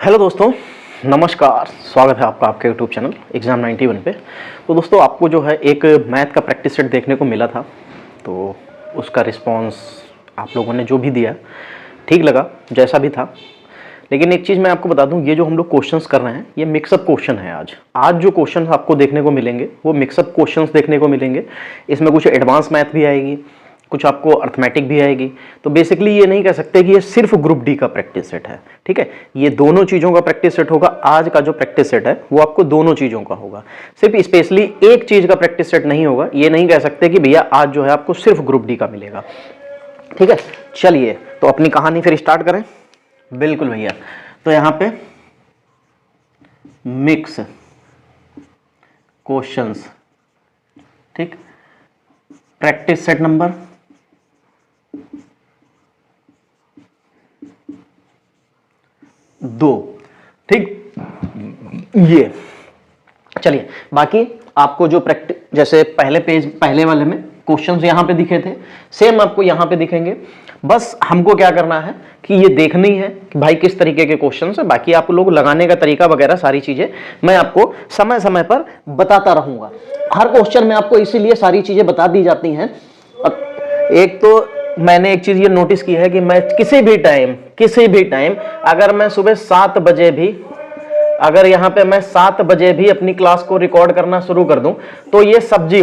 Hello दोस्तों, नमस्कार। स्वागत है आपका आपके यूट्यूब चैनल एग्ज़ाम 91 पे। तो दोस्तों, आपको जो है एक मैथ का प्रैक्टिस सेट देखने को मिला था, तो उसका रिस्पांस आप लोगों ने जो भी दिया ठीक लगा, जैसा भी था। लेकिन एक चीज़ मैं आपको बता दूं, ये जो हम लोग क्वेश्चंस कर रहे हैं ये मिक्सअप क्वेश्चन है। आज जो क्वेश्चन आपको देखने को मिलेंगे वो मिक्सअप क्वेश्चंस देखने को मिलेंगे। इसमें कुछ एडवांस मैथ भी आएगी, कुछ आपको अर्थमेटिक भी आएगी। तो बेसिकली ये नहीं कह सकते कि ये सिर्फ ग्रुप डी का प्रैक्टिस सेट है, ठीक है। ये दोनों चीज़ों का प्रैक्टिस सेट होगा। आज का जो प्रैक्टिस सेट है वो आपको दोनों चीज़ों का होगा, सिर्फ स्पेशली एक चीज़ का प्रैक्टिस सेट नहीं होगा। ये नहीं कह सकते कि भैया आज जो है आपको सिर्फ ग्रुप डी का मिलेगा, ठीक है। चलिए तो अपनी कहानी फिर स्टार्ट करें। बिल्कुल भैया, तो यहाँ पे मिक्स क्वेश्चंस, ठीक, प्रैक्टिस सेट नंबर 2, ठीक। ये चलिए, बाकी आपको जो प्रैक्टिस, जैसे पहले वाले में क्वेश्चंस यहां पे दिखे थे, सेम आपको यहां पे दिखेंगे। बस हमको क्या करना है कि ये देखनी है कि भाई किस तरीके के क्वेश्चंस है। बाकी आप लोग लगाने का तरीका वगैरह सारी चीजें मैं आपको समय समय पर बताता रहूंगा। हर क्वेश्चन में आपको इसीलिए सारी चीजें बता दी जाती हैं। एक तो मैंने एक चीज ये नोटिस की है कि मैं किसी भी टाइम अगर मैं सुबह 7 बजे भी, अगर यहाँ पे मैं 7 बजे भी अपनी क्लास को रिकॉर्ड करना शुरू कर दूं, तो ये सब्जी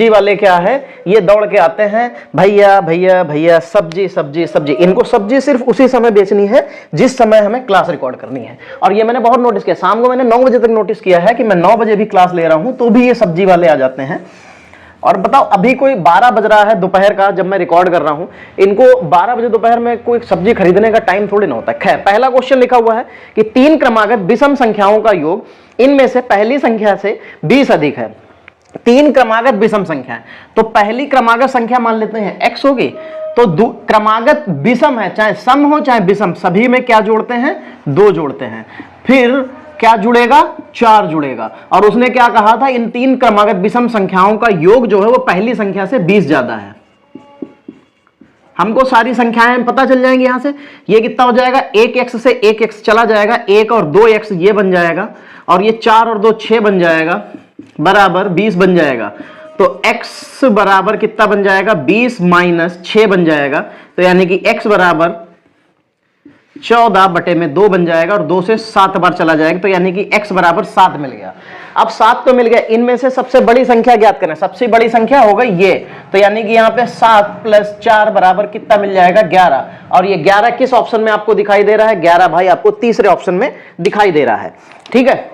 वाले क्या है, ये दौड़ के आते हैं, भैया भैया भैया सब्जी सब्जी सब्जी। इनको सब्जी सिर्फ उसी समय बेचनी है जिस समय हमें क्लास रिकॉर्ड करनी है। और ये मैंने बहुत नोटिस किया, शाम को मैंने 9 बजे तक नोटिस किया है कि मैं 9 बजे भी क्लास ले रहा हूं तो भी ये सब्जी वाले आ जाते हैं। और बताओ, अभी कोई 12 बज रहा है दोपहर का जब मैं रिकॉर्ड कर रहा हूं, इनको 12 बजे दोपहर में कोई सब्जी खरीदने का टाइम थोड़ी ना होता है। खैर, पहला क्वेश्चन लिखा हुआ है कि 3 क्रमागत विषम संख्याओं का योग इनमें से पहली संख्या से 20 अधिक है। 3 क्रमागत विषम संख्या है, तो पहली क्रमागत संख्या मान लेते हैं x होगी। तो क्रमागत विषम है, चाहे सम हो चाहे विषम, सभी में क्या जोड़ते हैं, 2 जोड़ते हैं। फिर क्या जुड़ेगा, 4 जुड़ेगा। और उसने क्या कहा था, इन 3 क्रमागत विषम संख्याओं का योग जो है वो पहली संख्या से 20 ज्यादा है। हमको सारी संख्याएं पता चल जाएंगी। यहां से ये कितना हो जाएगा, 1x से 1x चला जाएगा, 1 और 2x ये बन जाएगा, और ये 4 और 2 6 बन जाएगा, बराबर 20 बन जाएगा। तो x बराबर कितना बन जाएगा, 20 माइनस 6 बन जाएगा। तो यानी कि x बराबर 14/2 बन जाएगा, और 2 से 7 बार चला जाएगा, तो यानी कि x बराबर 7 मिल गया। अब 7 तो मिल गया, इनमें से सबसे बड़ी संख्या ज्ञात करना है। सबसे बड़ी संख्या होगा ये, तो यानी कि यहाँ पे 7 + 4 बराबर कितना मिल जाएगा, 11। और ये 11 किस ऑप्शन में आपको दिखाई दे रहा है, 11 भाई आपको तीसरे ऑप्शन में दिखाई दे रहा है, ठीक है।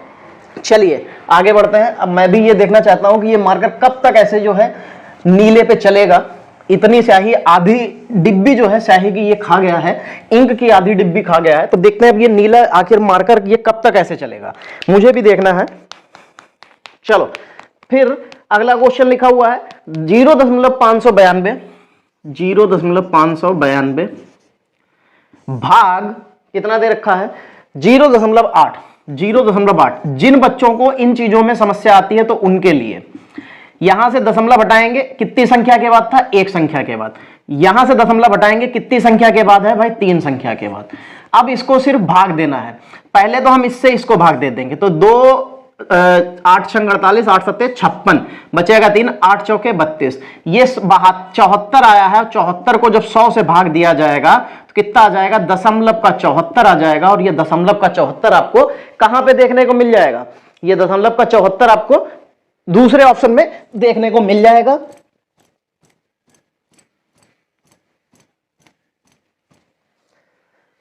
चलिए आगे बढ़ते हैं। अब मैं भी ये देखना चाहता हूं कि ये मार्कर कब तक ऐसे जो है नीले पे चलेगा। इतनी स्याही, आधी डिब्बी जो है स्याही की ये खा गया है, इंक की आधी डिब्बी खा गया है। तो देखते हैं अब ये नीला आखिर मार्कर ये कब तक ऐसे चलेगा, मुझे भी देखना है। चलो फिर अगला क्वेश्चन लिखा हुआ है 0.592 भाग कितना दे रखा है, 0.8। जिन बच्चों को इन चीजों में समस्या आती है तो उनके लिए यहां से दशमलव हटाएंगे, कितनी संख्या के बाद था, 1 संख्या के बाद। यहां से दशमलव हटाएंगे, कितनी संख्या के बाद है भाई, 3 संख्या के बाद। अब इसको सिर्फ भाग देना है। पहले तो हम इससे इसको भाग दे देंगे, तो 8 × 48, 8 × 7 = 56, बचेगा 3, 8 × 4 = 32। ये 74 आया है। 74 को जब 100 से भाग दिया जाएगा तो कितना आ जाएगा, 0.74 आ जाएगा। और ये 0.74 आपको कहां पे देखने को मिल जाएगा, ये 0.74 आपको दूसरे ऑप्शन में देखने को मिल जाएगा।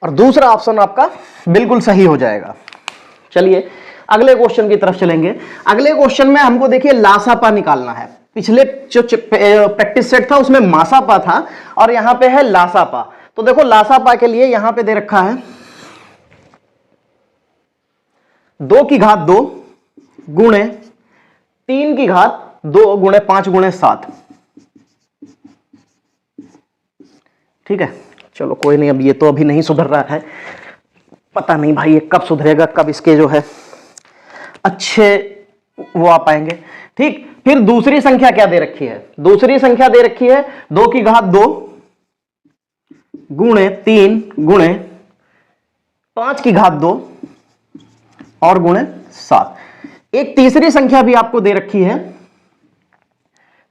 और दूसरा ऑप्शन आपका बिल्कुल सही हो जाएगा। चलिए अगले क्वेश्चन की तरफ चलेंगे। अगले क्वेश्चन में हमको देखिए लासापा निकालना है। पिछले जो प्रैक्टिस सेट था उसमें मासापा था, और यहां पे है लासापा। तो देखो लासापा के लिए यहां पे दे रखा है 2 की घात 2 गुणे 3 की घात 2 गुणे 5 गुणे 7, ठीक है। चलो कोई नहीं, अब ये तो अभी नहीं सुधर रहा है, पता नहीं भाई ये कब सुधरेगा, कब इसके जो है अच्छे वो आ पाएंगे, ठीक। फिर दूसरी संख्या क्या दे रखी है, दूसरी संख्या दे रखी है 2 की घात 2 गुणे 3 गुणे 5 की घात 2 और गुणे 7। एक तीसरी संख्या भी आपको दे रखी है,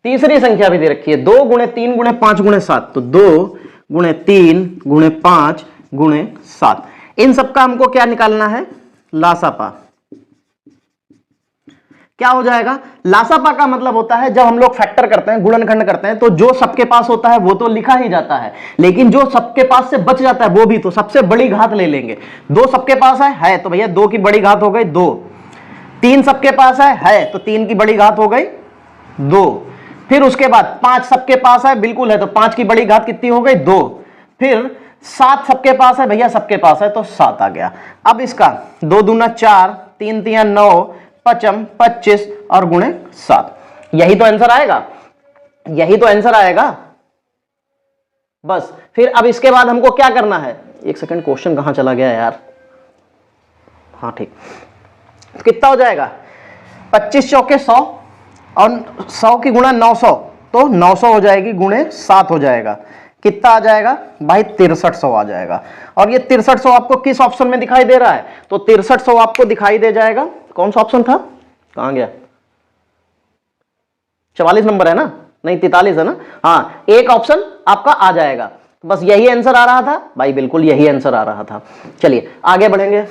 तीसरी संख्या भी दे रखी है 2 गुणे 3 गुणे 5 गुणे 7। तो 2 गुणे 3 गुणे 5 गुणे 7, इन सबका हमको क्या निकालना है, लासापा। क्या हो जाएगा, लासापा का मतलब होता है जब हम लोग फैक्टर करते हैं, गुणनखंड करते हैं, तो जो सबके पास होता है वो तो लिखा ही जाता है, लेकिन जो सबके पास से बच जाता है वो भी तो सबसे बड़ी घात ले लेंगे। 2 सबके पास है तो भैया 2 की बड़ी घात हो गई 2। 3 सबके पास है तो 3 की बड़ी घात हो गई 2। फिर उसके बाद 5 सबके पास है, बिल्कुल है, तो 5 की बड़ी घात कितनी हो गई 2। फिर 7 सबके पास है, भैया सबके पास है तो 7 आ गया। अब इसका 2 दूना 4, 3 तिया 9, 5 25 और गुणे 7, यही तो आंसर आएगा, यही तो आंसर आएगा बस। फिर अब इसके बाद हमको क्या करना है, एक सेकंड, क्वेश्चन कहां चला गया यार, हाँ ठीक, तो कितना हो जाएगा 25 चौके 100 और 100 की गुणा 900, तो 900 हो जाएगी गुणे 7 हो जाएगा, कितना आ जाएगा भाई 6300 आ जाएगा। और ये 6300 आपको किस ऑप्शन में दिखाई दे रहा है, तो 6300 आपको दिखाई दे जाएगा, कौन सा ऑप्शन था, कहां गया, 44 नंबर है ना, नहीं 43 है ना, हाँ, एक ऑप्शन आपका आ जाएगा। बस यही आंसर आ रहा था भाई, बिल्कुल यही आंसर आ रहा था। चलिए आगे बढ़ेंगे।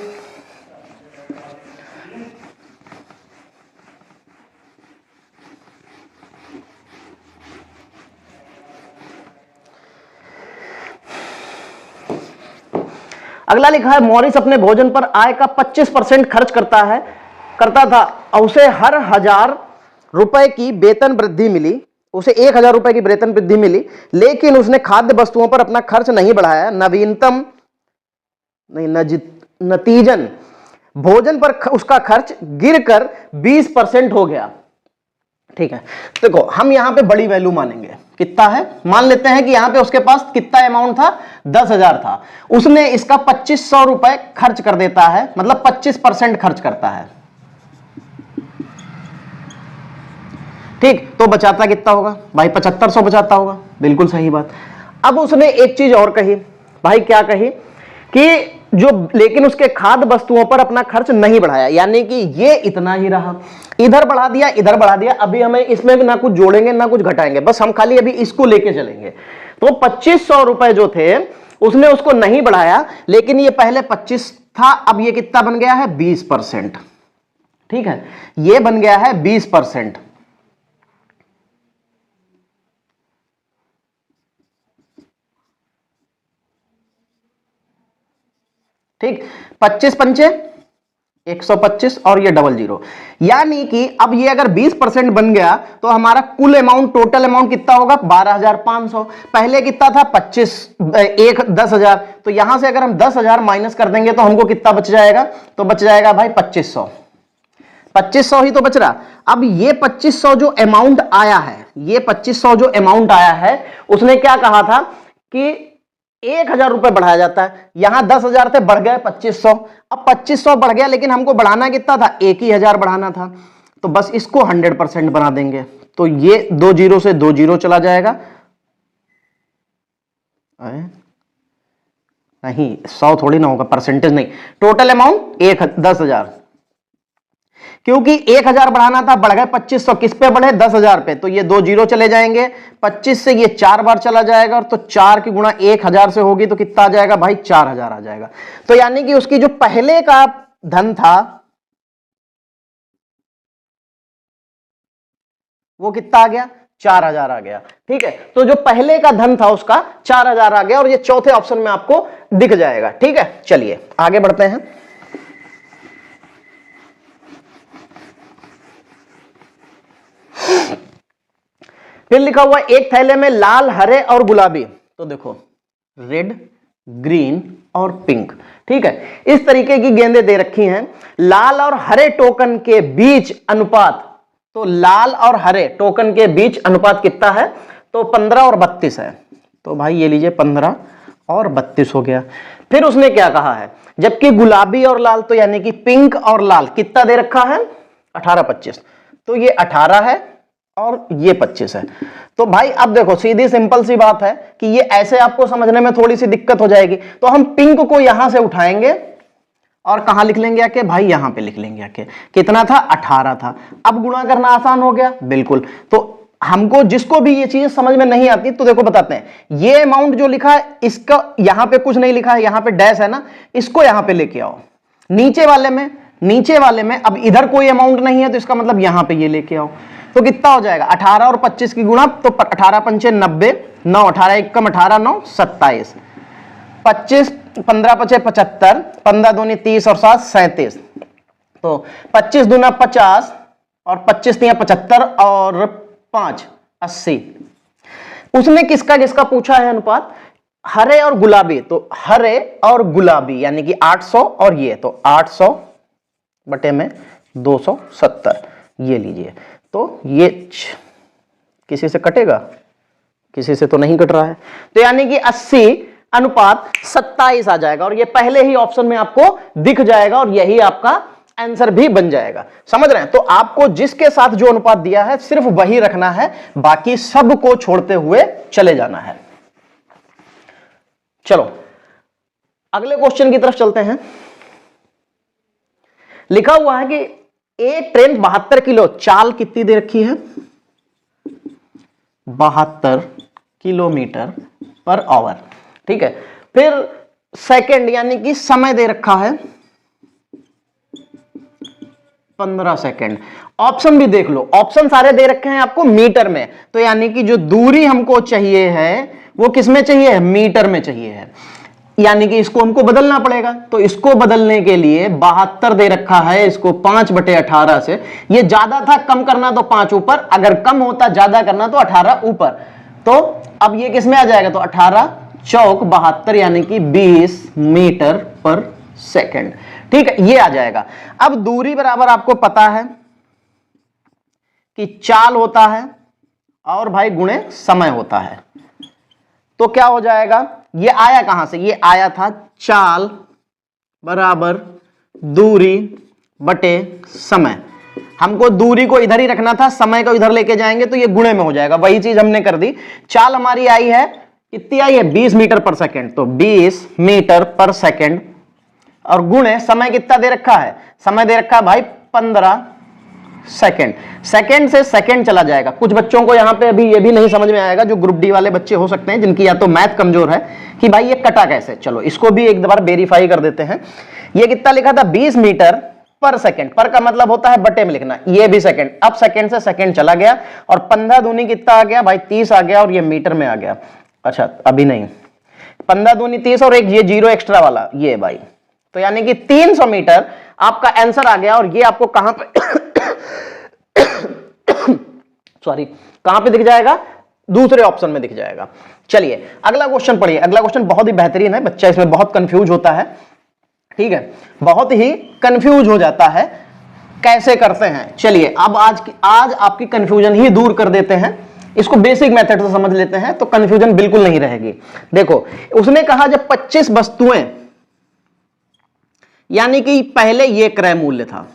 अगला लिखा है, मॉरिस अपने भोजन पर आय का 25% खर्च करता था, उसे हर 1000 रुपए की वेतन वृद्धि मिली, उसे 1000 रुपए की वेतन वृद्धि मिली, लेकिन उसने खाद्य वस्तुओं पर अपना खर्च नहीं बढ़ाया। नतीजन भोजन पर उसका खर्च गिरकर 20% हो गया। ठीक है, देखो हम यहां पे बड़ी वैल्यू मानेंगे, कितना है, मान लेते हैं कि यहां पे उसके पास कितना अमाउंट था 10,000 था, उसने इसका 2500 रुपए खर्च कर देता है, मतलब 25% खर्च करता है। ठीक, तो बचाता कितना होगा भाई 7500 बचाता होगा, बिल्कुल सही बात। अब उसने एक चीज और कही भाई, क्या कही कि जो, लेकिन उसके खाद्य वस्तुओं पर अपना खर्च नहीं बढ़ाया, यानी कि ये इतना ही रहा, इधर बढ़ा दिया इधर बढ़ा दिया, अभी हमें इसमें भी ना कुछ जोड़ेंगे ना कुछ घटाएंगे, बस हम खाली अभी इसको लेके चलेंगे। तो 2500 रुपए जो थे उसने उसको नहीं बढ़ाया, लेकिन ये पहले 25 था, अब ये कितना बन गया है 20%। ठीक है, ये बन गया है 20%। ठीक, 25 पंचे 125 और ये 00, यानी कि अब ये अगर 20% बन गया तो हमारा कुल अमाउंट, टोटल अमाउंट कितना होगा 12,500। पहले कितना था 10,000, तो यहां से अगर हम 10,000 माइनस कर देंगे तो हमको कितना बच जाएगा, तो बच जाएगा भाई 2500, 2500 ही तो बच रहा। अब ये 2500 जो अमाउंट आया है, ये 2500 जो अमाउंट आया है, उसने क्या कहा था कि 1000 रुपए बढ़ाया जाता है, यहां 10,000 थे बढ़ गए 2500, अब 2500 बढ़ गया, लेकिन हमको बढ़ाना कितना था 1000 बढ़ाना था, तो बस इसको 100% बना देंगे, तो ये 2 जीरो से 2 जीरो चला जाएगा, नहीं 100 थोड़ी ना होगा, परसेंटेज नहीं, टोटल अमाउंट 10,000, क्योंकि 1000 बढ़ाना था, बढ़ गए 2500, किस पे बढ़े 10,000 पे, तो ये 2 जीरो चले जाएंगे, 25 से ये 4 बार चला जाएगा, और तो 4 की गुणा 1000 से होगी तो कितना आ जाएगा भाई 4000 आ जाएगा। तो यानी कि उसकी जो पहले का धन था वो कितना आ गया 4000 आ गया। ठीक है, तो जो पहले का धन था उसका 4000 आ गया, और ये चौथे ऑप्शन में आपको दिख जाएगा। ठीक है, चलिए आगे बढ़ते हैं। फिर लिखा हुआ एक थैले में लाल, हरे और गुलाबी, तो देखो रेड, ग्रीन और पिंक। ठीक है, इस तरीके की गेंदें दे रखी हैं। लाल और हरे टोकन के बीच अनुपात, तो लाल और हरे टोकन के बीच अनुपात कितना है, तो 15 और 32 है, तो भाई ये लीजिए 15 और 32 हो गया। फिर उसने क्या कहा है, जबकि गुलाबी और लाल, तो यानी कि पिंक और लाल कितना दे रखा है 18 25, तो ये 18 है और ये 25 है। तो भाई अब देखो सीधी सिंपल सी बात है कि ये ऐसे आपको समझने में थोड़ी सी दिक्कत हो जाएगी, तो हम पिंक को यहां से उठाएंगे और कहां लिख लेंगे आके भाई, यहां पे लिख लेंगे आके। कितना था? 18 था। अब गुणा करना आसान हो गया, बिल्कुल। तो हमको जिसको भी ये चीज समझ में नहीं आती तो देखो बताते हैं, ये अमाउंट जो लिखा है इसका यहां पे कुछ नहीं लिखा है, यहां पे डैश है ना, इसको यहां पे लेके आओ। नीचे वाले में अब इधर कोई अमाउंट नहीं है तो इसका मतलब यहां पे ये लेके आओ। तो कितना हो जाएगा? 18 और 25 की गुणा, तो 18 पंचे 90, 9 18 1 कम 18 9 27, 25 15 पचे 75, 15 दूनी 30 और 7 37। तो 25 दूना 50 और 25 तिया 75 और 5 80। उसने किसका किसका पूछा है अनुपात? हरे और गुलाबी। तो हरे और गुलाबी यानी कि 800 और ये, तो 800 बटे में 270, ये लीजिए। तो ये किसी से कटेगा? किसी से तो नहीं कट रहा है। तो यानी कि 80 अनुपात 27 आ जाएगा, और ये पहले ही ऑप्शन में आपको दिख जाएगा और यही आपका आंसर भी बन जाएगा। समझ रहे हैं? तो आपको जिसके साथ जो अनुपात दिया है सिर्फ वही रखना है, बाकी सब को छोड़ते हुए चले जाना है। चलो अगले क्वेश्चन की तरफ चलते हैं। लिखा हुआ है कि एक ट्रेन 72 किलो, चाल कितनी दे रखी है? 72 किलोमीटर पर आवर, ठीक है। फिर सेकंड यानी कि समय दे रखा है 15 सेकंड। ऑप्शन भी देख लो, ऑप्शन सारे दे रखे हैं आपको मीटर में, तो यानी कि जो दूरी हमको चाहिए है वो किस में चाहिए है? मीटर में चाहिए है। यानी कि इसको हमको बदलना पड़ेगा, तो इसको बदलने के लिए 72 दे रखा है, इसको 5/18 से, ये ज्यादा था, कम करना तो 5 ऊपर, अगर कम होता ज्यादा करना तो 18 ऊपर। तो अब ये किस में आ जाएगा? तो 18 चौक 72 यानी कि 20 मीटर पर सेकंड, ठीक है, ये आ जाएगा। अब दूरी बराबर आपको पता है कि चाल होता है और भाई गुणे समय होता है। तो क्या हो जाएगा? ये आया कहां से? ये आया था चाल बराबर दूरी बटे समय। हमको दूरी को इधर ही रखना था, समय को इधर लेके जाएंगे तो ये गुणे में हो जाएगा, वही चीज हमने कर दी। चाल हमारी आई है, कितनी आई है? 20 मीटर पर सेकंड, तो 20 मीटर पर सेकंड, और गुणे समय कितना दे रखा है? समय दे रखा है भाई 15 सेकंड। सेकंड से सेकंड चला जाएगा। कुछ बच्चों को यहां पे अभी ये भी नहीं समझ में आएगा, जो ग्रुप डी वाले बच्चे हो सकते हैं जिनकी या तो मैथ कमजोर है, कि भाई ये कटा कैसे। चलो इसको भी एक बार वेरीफाई कर देते हैं। ये कितना लिखा था? 20 मीटर पर सेकंड, पर का मतलब होता है बटे में लिखना, ये भी सेकंड। अब सेकंड से सेकंड चला गया, और 15 दूनी कितना आ गया भाई? 30 आ गया, और ये मीटर में आ गया। अच्छा अभी नहीं, 15 दूनी 30 और एक ये जीरो एक्स्ट्रा वाला ये भाई, तो यानी कि 300 मीटर आपका आंसर आ गया। और ये आपको कहां पे सॉरी कहां पे दिख जाएगा? दूसरे ऑप्शन में दिख जाएगा। चलिए अगला क्वेश्चन पढ़िए। अगला क्वेश्चन बहुत ही बेहतरीन है, बच्चा इसमें बहुत कंफ्यूज होता है, ठीक है, बहुत ही कंफ्यूज हो जाता है, कैसे करते हैं। चलिए अब आज आपकी कंफ्यूजन ही दूर कर देते हैं, इसको बेसिक मेथड से समझ लेते हैं तो कंफ्यूजन बिल्कुल नहीं रहेगी। देखो उसने कहा जब 25 वस्तुएं, यानी कि पहले ये क्रय मूल्य था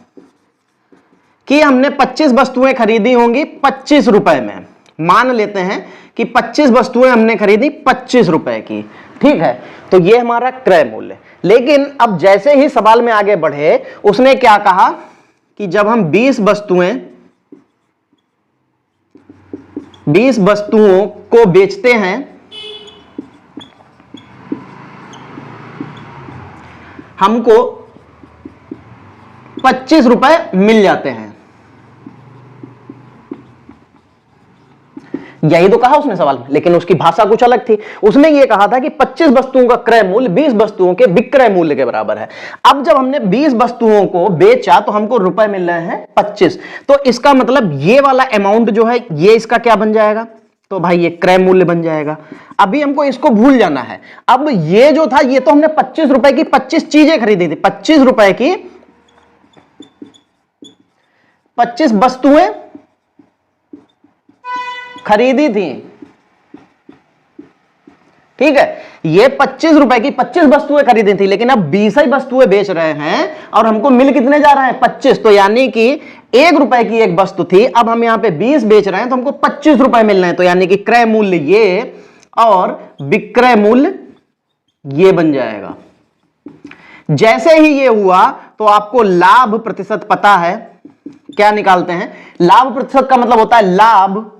कि हमने 25 वस्तुएं खरीदी होंगी 25 रुपए में। मान लेते हैं कि 25 वस्तुएं हमने खरीदी 25 रुपए की, ठीक है, तो ये हमारा क्रय मूल्य। लेकिन अब जैसे ही सवाल में आगे बढ़े, उसने क्या कहा कि जब हम 20 वस्तुओं को बेचते हैं, हमको 25 रुपए मिल जाते हैं। यही तो कहा उसने सवाल में, लेकिन उसकी भाषा कुछ अलग थी। उसने ये कहा था कि 25 वस्तुओं का क्रय मूल्य 20 वस्तुओं के विक्रय मूल्य के बराबर है। अब जब हमने 20 वस्तुओं को बेचा तो हमको रुपए मिल रहे हैं 25, तो इसका मतलब ये वाला अमाउंट जो है ये इसका क्या बन जाएगा? तो भाई ये क्रय मूल्य बन जाएगा। अभी हमको इसको भूल जाना है। अब ये जो था ये तो हमने 25 रुपए की 25 चीजें खरीदी थी, 25 रुपए की 25 वस्तुएं खरीदी थी, ठीक है, ये 25 रुपए की 25 वस्तुएं खरीदी थी, लेकिन अब 20 ही वस्तुएं बेच रहे हैं और हमको मिल कितने जा रहा है? 25। तो यानी कि 1 रुपए की एक वस्तु थी, अब हम यहां पे 20 बेच रहे हैं तो हमको 25 रुपए मिल रहे हैं। तो यानी कि क्रय मूल्य ये और विक्रय मूल्य ये बन जाएगा। जैसे ही ये हुआ तो आपको लाभ प्रतिशत पता है, क्या निकालते हैं? लाभ प्रतिशत का मतलब होता है लाभ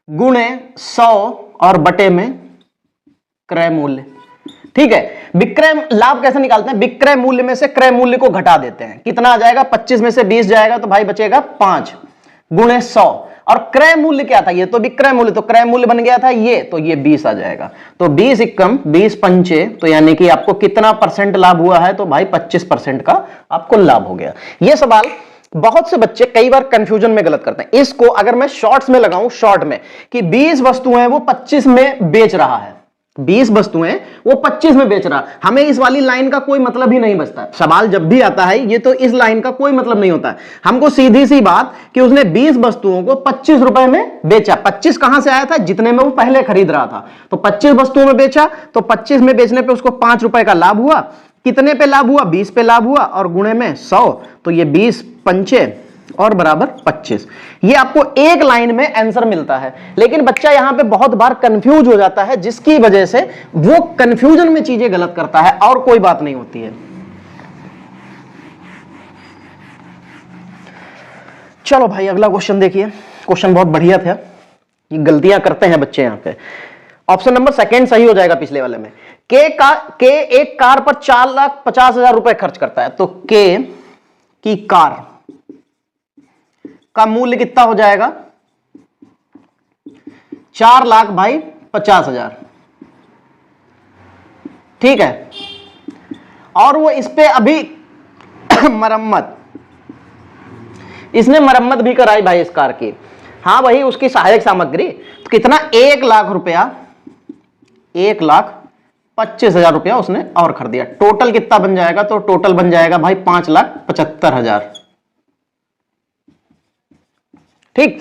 गुणे 100 और बटे में क्रय मूल्य। ठीक है, विक्रय लाभ कैसे निकालते हैं? विक्रय मूल्य में से क्रय मूल्य को घटा देते हैं। कितना आ जाएगा? 25 में से 20 जाएगा तो भाई बचेगा 5 गुणे 100। और क्रय मूल्य क्या था? ये तो विक्रय मूल्य, तो क्रय मूल्य बन गया था ये, तो ये 20 आ जाएगा। तो 20 एकम 20 पंचे, तो यानी कि आपको कितना परसेंट लाभ हुआ है? तो भाई 25% का आपको लाभ हो गया। ये सवाल बहुत से बच्चे कई बार कंफ्यूजन में गलत करते हैं। इसको अगर मैं शॉर्ट्स में लगाऊं, शॉर्ट में, कि 20 वस्तुएं वो 25 में बेच रहा है, 20 वस्तुएं वो 25 में बेच रहा, हमें इस वाली लाइन का कोई मतलब ही नहीं बचता। सवाल जब भी आता है ये तो इस लाइन का कोई मतलब नहीं होता है। हमको सीधी सी बात कि उसने 20 वस्तुओं को 25 रुपए में बेचा। 25 कहां से आया था? जितने में वो पहले खरीद रहा था। तो 25 वस्तुओं में बेचा, तो 25 में बेचने पे उसको 5 रुपए का लाभ हुआ। कितने पे लाभ हुआ? 20 पे लाभ हुआ, और गुणे में 100, तो ये 20 पंचे और बराबर 25। ये आपको एक लाइन में आंसर मिलता है। लेकिन बच्चा यहां पे बहुत बार कंफ्यूज हो जाता है, जिसकी वजह से वो कंफ्यूजन में चीजें गलत करता है, और कोई बात नहीं होती है। चलो भाई अगला क्वेश्चन देखिए। क्वेश्चन बहुत बढ़िया था, ये गलतियां करते हैं बच्चे यहां पे। ऑप्शन नंबर सेकंड सही हो जाएगा पिछले वाले में। के एक कार पर 4,50,000 रुपए खर्च करता है, तो के की कार का मूल्य कितना हो जाएगा? 4,50,000। ठीक है, और वो इस पे अभी मरम्मत, इसने मरम्मत भी कराई भाई इस कार की। हाँ वही उसकी सहायक सामग्री, तो कितना? 1,00,000 रुपया, 1,25,000 रुपया उसने और खरीद दिया। टोटल कितना बन जाएगा? तो टोटल बन जाएगा भाई 5,75,000। ठीक,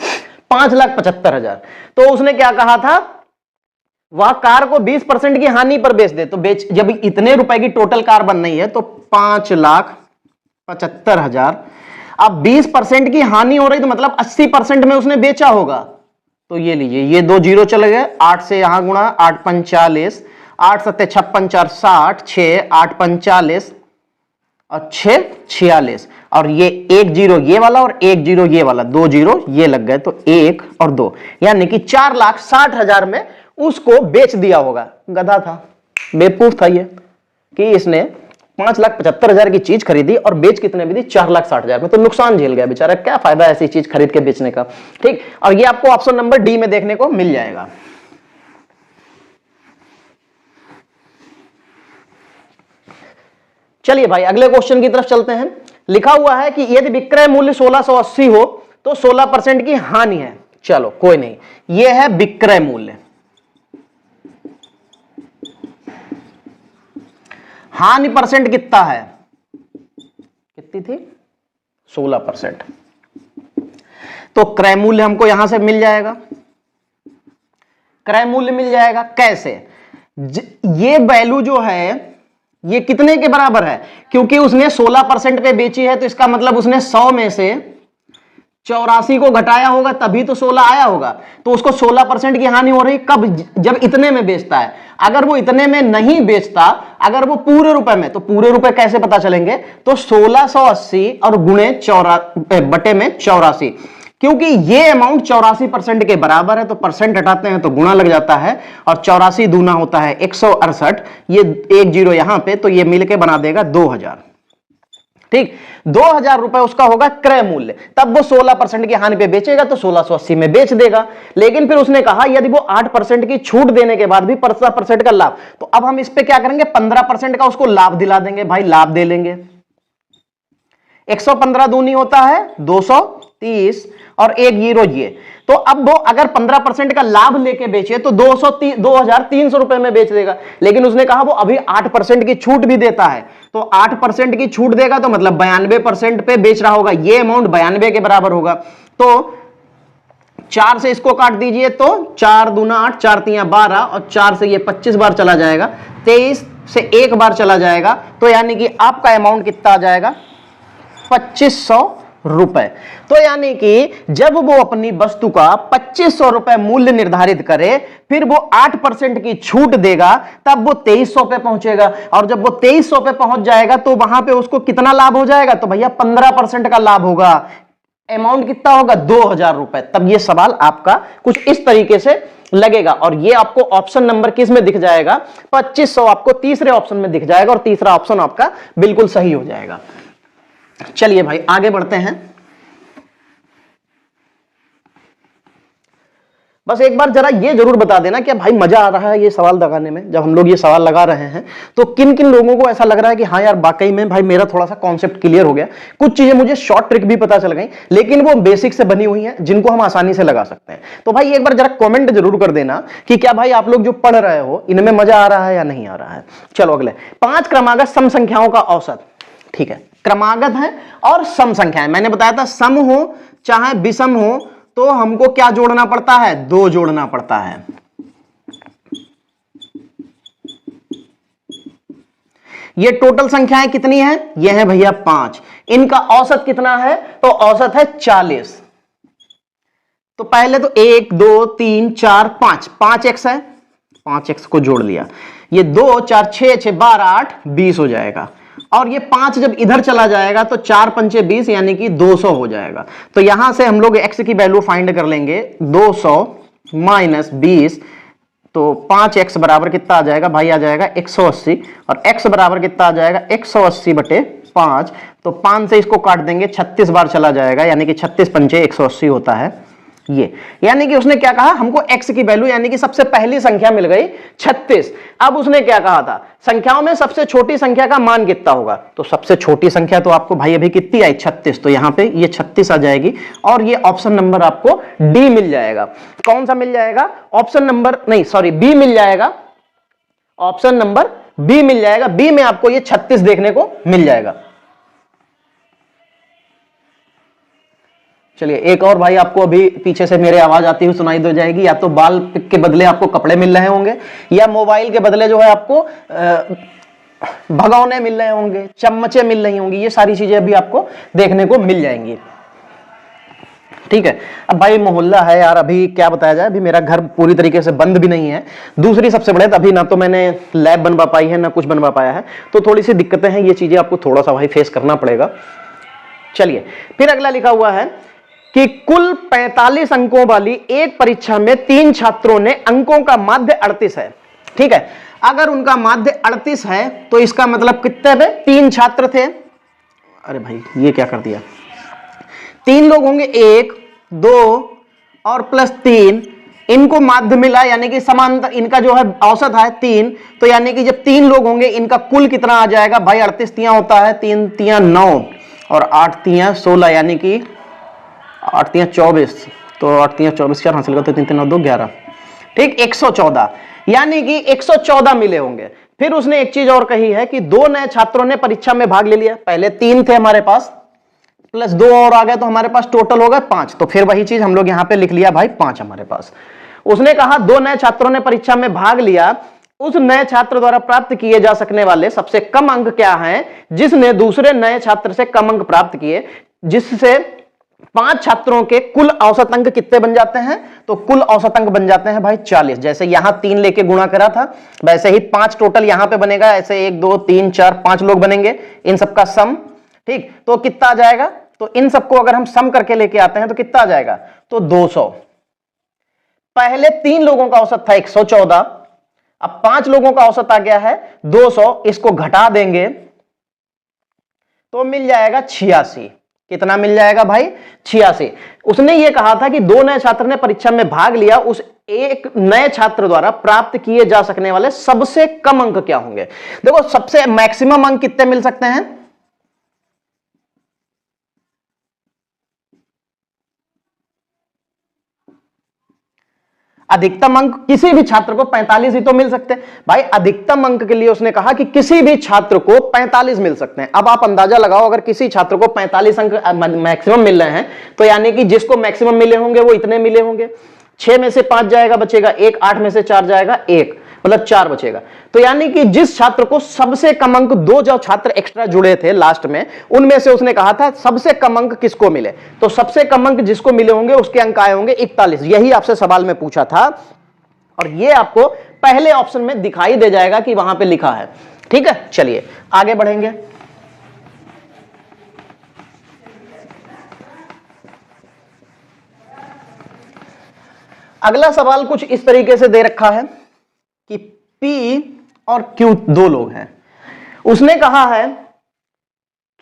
5,75,000। तो उसने क्या कहा था? वह कार को 20% की हानि पर बेच दे। तो जब इतने रुपए की टोटल कार बन रही है तो 5,75,000। अब 20% की हानि हो रही, तो मतलब 80% में उसने बेचा होगा। तो ये लीजिए, ये 2 जीरो चले गए, 8 से यहां गुणा, 8 पंच 40, 8 सत्ते 56 4 60, 6 8 पंच 40 और 6 46, और ये 1 जीरो ये वाला और 1 जीरो ये वाला, 2 जीरो ये लग गए, तो 1 और 2, यानी कि 4,60,000 में उसको बेच दिया होगा। गधा था, बेवकूफ था ये, कि इसने 5,75,000 की चीज खरीदी और बेच कितने भी दी? 4,60,000 में। तो नुकसान झेल गया बेचारा। क्या फायदा ऐसी चीज खरीद के बेचने का? ठीक, और ये आपको ऑप्शन नंबर डी में देखने को मिल जाएगा। चलिए भाई अगले क्वेश्चन की तरफ चलते हैं। लिखा हुआ है कि यदि विक्रय मूल्य 1680 हो तो 16% की हानि है। चलो कोई नहीं, यह है विक्रय मूल्य। हानि परसेंट कितना है? कितनी थी? 16%। तो क्रय मूल्य हमको यहां से मिल जाएगा। क्रय मूल्य मिल जाएगा कैसे? ये वैल्यू जो है ये कितने के बराबर है? क्योंकि उसने 16% पे बेची है, तो इसका मतलब उसने 100 में से 84 को घटाया होगा, तभी तो 16 आया होगा। तो उसको 16% की हानि हो रही कब? जब इतने में बेचता है। अगर वो इतने में नहीं बेचता, अगर वो पूरे रुपए में, तो पूरे रुपए कैसे पता चलेंगे? तो 1680 और गुणे बटे में 84, क्योंकि ये अमाउंट 84% के बराबर है, तो परसेंट हटाते हैं तो गुणा लग जाता है, और 84 दूना होता है 168, ये 1 जीरो यहां पे, तो ये मिलके बना देगा 2,000। ठीक, 2,000 रुपए उसका होगा क्रय मूल्य। तब वो 16% की हानि पे बेचेगा तो 1680 में बेच देगा। लेकिन फिर उसने कहा यदि वो 8% की छूट देने के बाद भी 15% का लाभ, तो अब हम इस पे क्या करेंगे? 15% का उसको लाभ दिला देंगे भाई, लाभ दे लेंगे। 115 दूनी होता है 230 और 1 जीरो ये, तो अब वो अगर 15% का लाभ लेके बेचे तो 2,300 रुपए में बेच देगा। लेकिन उसने कहा वो अभी 8% की छूट भी देता है, तो 8% की छूट देगा तो मतलब 92% पे बेच रहा होगा। ये अमाउंट 92 के बराबर होगा। तो 4 से इसको काट दीजिए, तो 4 दूना 8, 4 तियां 12, और 4 से ये 25 बार चला जाएगा, 23 से 1 बार चला जाएगा, तो यानी कि आपका अमाउंट कितना आ जाएगा? 2500 रुपए। तो यानी कि जब वो अपनी वस्तु का 2500 रुपए मूल्य निर्धारित करे, फिर वो 8% की छूट देगा, तब वो 2300 पे पहुंचेगा। और जब वो 2300 पे पहुंच जाएगा तो वहां पे उसको कितना लाभ हो जाएगा? तो भैया 15% का लाभ होगा। अमाउंट कितना होगा? 2000 रुपए। तब ये सवाल आपका कुछ इस तरीके से लगेगा। और ये आपको ऑप्शन नंबर किस में दिख जाएगा? 2500 आपको तीसरे ऑप्शन में दिख जाएगा और तीसरा ऑप्शन आपका बिल्कुल सही हो जाएगा। चलिए भाई आगे बढ़ते हैं। बस एक बार जरा ये जरूर बता देना कि भाई मजा आ रहा है ये सवाल लगाने में। जब हम लोग ये सवाल लगा रहे हैं तो किन किन लोगों को ऐसा लग रहा है कि हाँ यार वाकई में भाई मेरा थोड़ा सा कॉन्सेप्ट क्लियर हो गया, कुछ चीजें मुझे शॉर्ट ट्रिक भी पता चल गई, लेकिन वो बेसिक से बनी हुई हैं जिनको हम आसानी से लगा सकते हैं। तो भाई एक बार जरा कॉमेंट जरूर कर देना कि क्या भाई आप लोग जो पढ़ रहे हो इनमें मजा आ रहा है या नहीं आ रहा है। चलो अगले, 5 क्रमागत सम संख्याओं का औसत। ठीक है, क्रमागत है और सम संख्याएं। मैंने बताया था सम हो चाहे विषम हो तो हमको क्या जोड़ना पड़ता है? 2 जोड़ना पड़ता है। ये टोटल संख्याएं कितनी है? ये है भैया 5। इनका औसत कितना है? तो औसत है 40। तो पहले तो 1 2 3 4 5, 5x है, 5x को जोड़ लिया। ये 2 4 6 6 12 8 20 हो जाएगा। और ये 5 जब इधर चला जाएगा तो 4 पंचे 20 यानी कि 200 हो जाएगा। तो यहां से हम लोग x की वैल्यू फाइंड कर लेंगे, 200 माइनस 20, तो 5x बराबर कितना आ जाएगा भाई? आ जाएगा 180। और x बराबर कितना आ जाएगा? 180 बटे 5। तो 5 से इसको काट देंगे, 36 बार चला जाएगा, यानी कि 36 पंचे 180 होता है ये। यानी कि उसने क्या कहा? हमको x की वैल्यू यानी कि सबसे पहली संख्या मिल गई 36। अब उसने क्या कहा था? संख्याओं में सबसे छोटी संख्या का मान कितना होगा? तो सबसे छोटी संख्या तो आपको भाई अभी कितनी आई? 36। तो यहां पे ये 36 आ जाएगी और ये ऑप्शन नंबर आपको डी मिल जाएगा। कौन सा मिल जाएगा? ऑप्शन नंबर नहीं, सॉरी, बी मिल जाएगा। ऑप्शन नंबर बी मिल जाएगा। बी में आपको ये 36 देखने को मिल जाएगा। चलिए एक और भाई, आपको अभी पीछे से मेरे आवाज आती हुई सुनाई दे जाएगी। या तो बाल के बदले आपको कपड़े मिल रहे होंगे, या मोबाइल के बदले जो है आपको भगौने मिल रहे होंगे, चम्मचे मिल रही होंगी। ये सारी चीजें अभी आपको देखने को मिल जाएंगी। ठीक है, अब भाई मोहल्ला है यार, अभी क्या बताया जाए, अभी मेरा घर पूरी तरीके से बंद भी नहीं है। दूसरी सबसे बड़े, अभी ना तो मैंने लैब बनवा पाई है ना कुछ बनवा पाया है, तो थोड़ी सी दिक्कतें हैं। ये चीजें आपको थोड़ा सा भाई फेस करना पड़ेगा। चलिए फिर अगला लिखा हुआ है कि कुल 45 अंकों वाली एक परीक्षा में 3 छात्रों ने अंकों का माध्य 38 है। ठीक है, अगर उनका माध्य 38 है तो इसका मतलब कितने पे? 3 छात्र थे। अरे भाई ये क्या कर दिया? 3 लोग होंगे, 1 2 और प्लस 3, इनको माध्य मिला यानी कि समांतर, इनका जो है औसत है 3। तो यानी कि जब 3 लोग होंगे इनका कुल कितना आ जाएगा भाई? 38 तियां होता है, 3 तियां 9 और 8 तियां 16, यानी कि 8 तियां 24। तो 8 तियां 24 4 हासिल करते, 3 3 9 2 11। ठीक, 114, यानी कि 114 मिले होंगे। फिर उसने एक चीज और कही है कि 2 नए छात्रों ने परीक्षा में भाग ले लिया। पहले 3 थे हमारे पास, प्लस 2 और आ गए तो हमारे पास टोटल हो गए 5। तो फिर वही चीज हम लोग यहां पे लिख लिया भाई 5 हमारे पास। उसने कहा 2 नए छात्रों ने परीक्षा में भाग लिया, उस नए छात्र द्वारा प्राप्त किए जा सकने वाले सबसे कम अंक क्या हैं जिसने दूसरे नए छात्र से कम अंक प्राप्त किए, जिससे 5 छात्रों के कुल औसत अंक कितने बन जाते हैं? तो कुल औसत अंक बन जाते हैं भाई 40। जैसे यहां 3 लेके गुणा करा था, वैसे ही 5 टोटल यहां पे बनेगा। ऐसे 1 2 3 4 5 लोग बनेंगे, इन सबका सम। ठीक, तो कितना आ जाएगा? तो इन सबको अगर हम सम करके लेके आते हैं तो कितना आ जाएगा? तो 200। पहले 3 लोगों का औसत था 114, अब 5 लोगों का औसत आ गया है 200। इसको घटा देंगे तो मिल जाएगा 86। कितना मिल जाएगा भाई? 86। उसने ये कहा था कि 2 नए छात्र ने परीक्षा में भाग लिया, उस एक नए छात्र द्वारा प्राप्त किए जा सकने वाले सबसे कम अंक क्या होंगे? देखो सबसे मैक्सिमम अंक कितने मिल सकते हैं? अधिकतम अंक किसी भी छात्र को 45 ही तो मिल सकते हैं भाई। अधिकतम अंक के लिए उसने कहा कि किसी भी छात्र को 45 मिल सकते हैं। अब आप अंदाजा लगाओ, अगर किसी छात्र को 45 अंक मैक्सिमम मिल रहे हैं तो यानी कि जिसको मैक्सिमम मिले होंगे वो इतने मिले होंगे। 6 में से 5 जाएगा, बचेगा 1, 8 में से 4 जाएगा 1, मतलब 4 बचेगा। तो यानी कि जिस छात्र को सबसे कम अंक, 2 जो छात्र एक्स्ट्रा जुड़े थे लास्ट में, उनमें से उसने कहा था सबसे कम अंक किसको मिले, तो सबसे कम अंक जिसको मिले होंगे उसके अंक आए होंगे 41। यही आपसे सवाल में पूछा था और ये आपको पहले ऑप्शन में दिखाई दे जाएगा कि वहां पे लिखा है। ठीक है, चलिए आगे बढ़ेंगे। अगला सवाल कुछ इस तरीके से दे रखा है कि P और Q 2 लोग हैं। उसने कहा है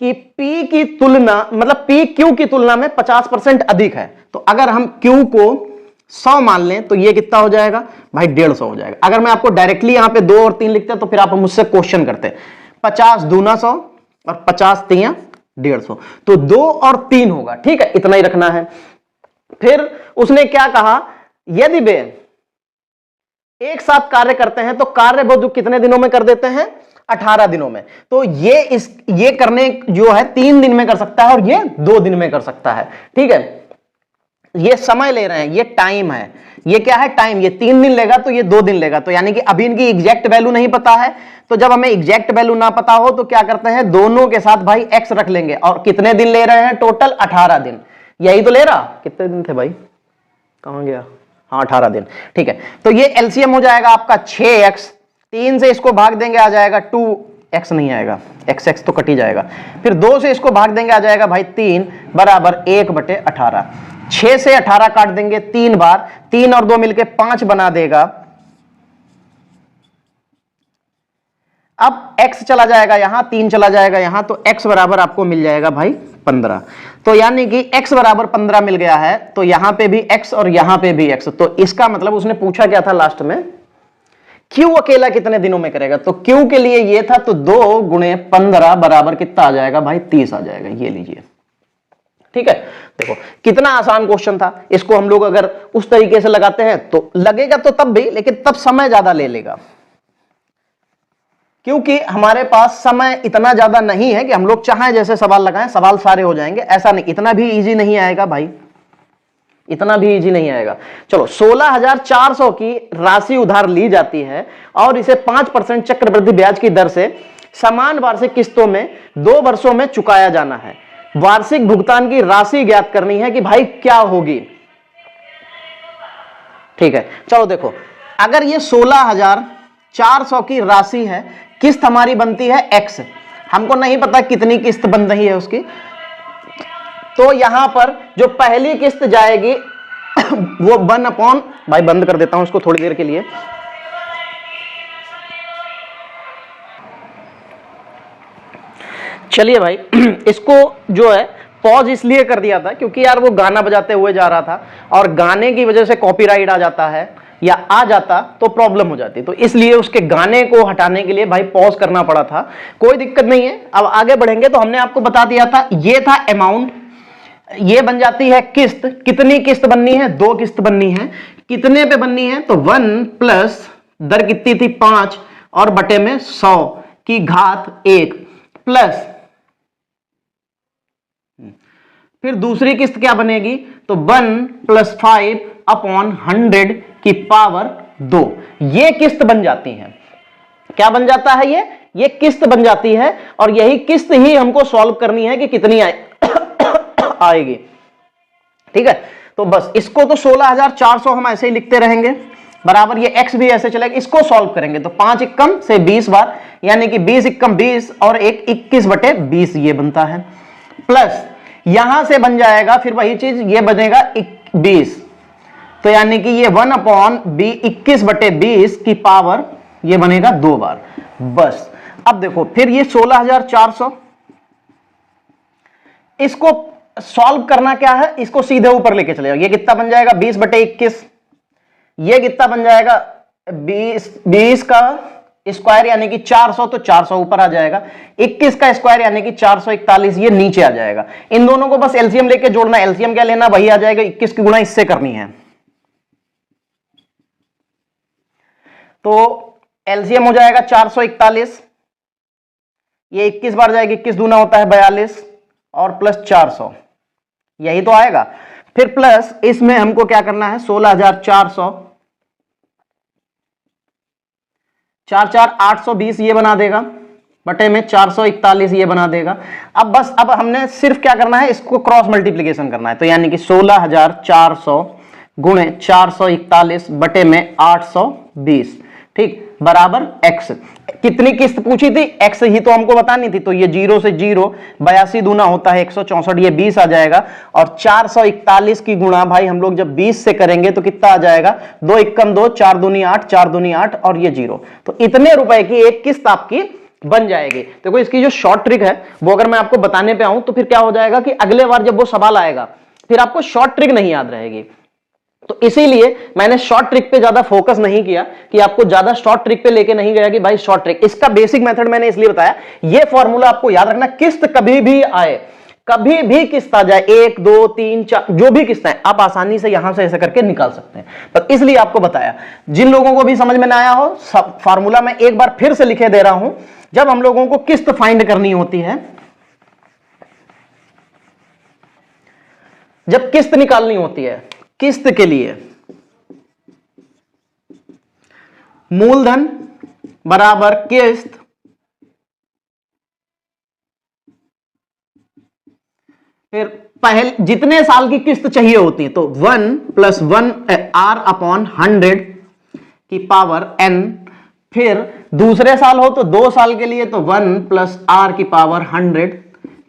कि P की तुलना, मतलब P Q की तुलना में 50% अधिक है। तो अगर हम Q को 100 मान लें तो ये कितना हो जाएगा भाई, 150 हो जाएगा। अगर मैं आपको डायरेक्टली यहां पे 2 और 3 लिखते तो फिर आप मुझसे क्वेश्चन करते। 50 दूना 100 और 50 तिया 150, तो 2 और 3 होगा। ठीक है, इतना ही रखना है। फिर उसने क्या कहा, यदि वे एक साथ कार्य करते हैं तो कार्य वो जो कितने दिनों में कर देते हैं, 18 दिनों में। तो ये करने जो है 3 दिन में कर सकता है और ये 2 दिन में कर सकता है। ठीक है, ये समय ले रहे हैं, ये टाइम है, ये क्या है टाइम। ये 3 दिन लेगा तो ये 2 दिन लेगा। तो यानी कि अभी इनकी एग्जैक्ट वैल्यू नहीं पता है, तो जब हमें एग्जैक्ट वैल्यू ना पता हो तो क्या करते हैं, दोनों के साथ भाई x रख लेंगे। और कितने दिन ले रहे हैं, टोटल 18 दिन। यही तो ले रहा, कितने दिन थे भाई, कहां गया, हाँ 18 दिन। ठीक है, तो ये एलसीएम हो जाएगा आपका 6x, 3 से इसको भाग देंगे आ जाएगा 2x, नहीं आएगा x तो कट ही जाएगा। फिर 2 से इसको भाग देंगे आ जाएगा भाई 3 बराबर 1/18। 6 से 18 काट देंगे 3 बार, 3 और 2 मिलके 5 बना देगा। अब x चला जाएगा यहां, 3 चला जाएगा यहां, तो x बराबर आपको मिल जाएगा भाई 15। तो यानी कि x बराबर 15 मिल गया है, तो यहां पे भी x और यहां पे भी x। तो इसका मतलब उसने पूछा क्या था लास्ट में, Q अकेला कितने दिनों में करेगा। तो Q के लिए ये था, तो 2 गुणे 15 बराबर कितना आ जाएगा भाई, 30 आ जाएगा। ये लीजिए। ठीक है, देखो कितना आसान क्वेश्चन था। इसको हम लोग अगर उस तरीके से लगाते हैं तो लगेगा तो तब भी, लेकिन तब समय ज्यादा ले लेगा, क्योंकि हमारे पास समय इतना ज्यादा नहीं है कि हम लोग चाहें जैसे सवाल लगाएं सवाल सारे हो जाएंगे। ऐसा नहीं, इतना भी इजी नहीं आएगा भाई, इतना भी इजी नहीं आएगा। चलो 16,400 की राशि उधार ली जाती है और इसे 5% चक्रवृद्धि ब्याज की दर से समान वार्षिक किस्तों में 2 वर्षों में चुकाया जाना है। वार्षिक भुगतान की राशि ज्ञात करनी है कि भाई क्या होगी। ठीक है, चलो देखो, अगर ये 16,400 की राशि है, किस्त हमारी बनती है x, हमको नहीं पता कितनी किस्त बन रही है उसकी, तो यहां पर जो पहली किस्त जाएगी वो 1/, भाई बंद कर देता हूं इसको थोड़ी देर के लिए। चलिए भाई इसको जो है पॉज इसलिए कर दिया था क्योंकि यार वो गाना बजाते हुए जा रहा था और गाने की वजह से कॉपीराइट आ जाता है, या आ जाता तो प्रॉब्लम हो जाती, तो इसलिए उसके गाने को हटाने के लिए भाई पॉज करना पड़ा था। कोई दिक्कत नहीं है, अब आगे बढ़ेंगे। तो हमने आपको बता दिया था, ये था अमाउंट, ये बन जाती है किस्त। कितनी किस्त बननी है, 2 किस्त बननी है। कितने पे बननी है, तो 1 प्लस दर कितनी थी 5 और बटे में 100 की घात 1 प्लस, फिर दूसरी किस्त क्या बनेगी, तो 1 + 5/100 की पावर 2। ये किस्त बन जाती है। क्या बन जाता है, ये किस्त बन जाती है। और यही किस्त ही हमको सॉल्व करनी है कि कितनी आएगी। ठीक है, तो बस इसको तो 16,400 हम ऐसे ही लिखते रहेंगे, बराबर ये x भी ऐसे चलेगा। इसको सॉल्व करेंगे तो 5 एकम से 20 बार, यानी कि 20 एकम 20 और 1 21/20 ये बनता है। प्लस यहां से बन जाएगा फिर वही चीज, ये बनेगा 20, तो यानी कि ये 1/21/20 की पावर ये बनेगा 2 बार। बस अब देखो, फिर ये 16,400, इसको सॉल्व करना क्या है, इसको सीधे ऊपर लेके चले जाओ। ये कितना बन जाएगा 20/21, ये कितना बन जाएगा 20 का स्क्वायर यानी कि 400, तो 400 ऊपर आ जाएगा। 21 का स्क्वायर यानी कि 441, ये नीचे आ जाएगा। इन दोनों को बस एलसीएम लेके जोड़ना, एलसीएम क्या लेना, वही आ जाएगा। 21 की गुणा इससे करनी है, तो एलसीएम हो जाएगा 441, ये 21 बार जाएगी, 21 दूना होता है 42 और प्लस 400, यही तो आएगा। फिर प्लस इसमें हमको क्या करना है, 16,400 4 4 820 ये बना देगा, बटे में 441 ये बना देगा। अब बस अब हमने सिर्फ क्या करना है, इसको क्रॉस मल्टीप्लीकेशन करना है। तो यानी कि 16,400 गुणे 441 बटे में 820, ठीक, बराबर x। कितनी किस्त पूछी थी, x ही तो हमको बतानी थी। तो ये 0 से 0, 82 दूना होता है 164, ये 20 आ जाएगा। और 441 की गुणा भाई हम लोग जब 20 से करेंगे तो कितना आ जाएगा, 2 एकम 2, 4 दूनी 8, 4 दूनी 8 और ये 0। तो इतने रुपए की एक किस्त आपकी बन जाएगी। देखो इसकी जो शॉर्ट ट्रिक है वो अगर मैं आपको बताने पे आऊं तो फिर क्या हो जाएगा कि अगले बार जब वो सवाल आएगा फिर आपको शॉर्ट ट्रिक नहीं याद रहेगी। तो इसीलिए मैंने शॉर्ट ट्रिक पे ज्यादा फोकस नहीं किया, कि आपको ज्यादा शॉर्ट ट्रिक पे लेके नहीं गया कि भाई शॉर्ट ट्रिक। इसका बेसिक मेथड मैंने इसलिए बताया, ये फॉर्मूला आपको याद रखना, किस्त कभी भी आए, कभी भी किस्त आ जाए, 1 2 3 4 जो भी किस्त है आप आसानी से यहां से ऐसे करके निकाल सकते हैं। पर इसलिए आपको बताया, जिन लोगों को भी समझ में ना आया हो, फॉर्मूला मैं एक बार फिर से लिखे दे रहा हूं। जब हम लोगों को किस्त फाइंड करनी होती है, जब किस्त निकालनी होती है, किस्त के लिए मूलधन बराबर किस्त फिर पहले जितने साल की किस्त चाहिए होती है तो 1 + 1 R/100 की पावर n। फिर दूसरे साल हो तो 2 साल के लिए तो 1 + R की पावर 100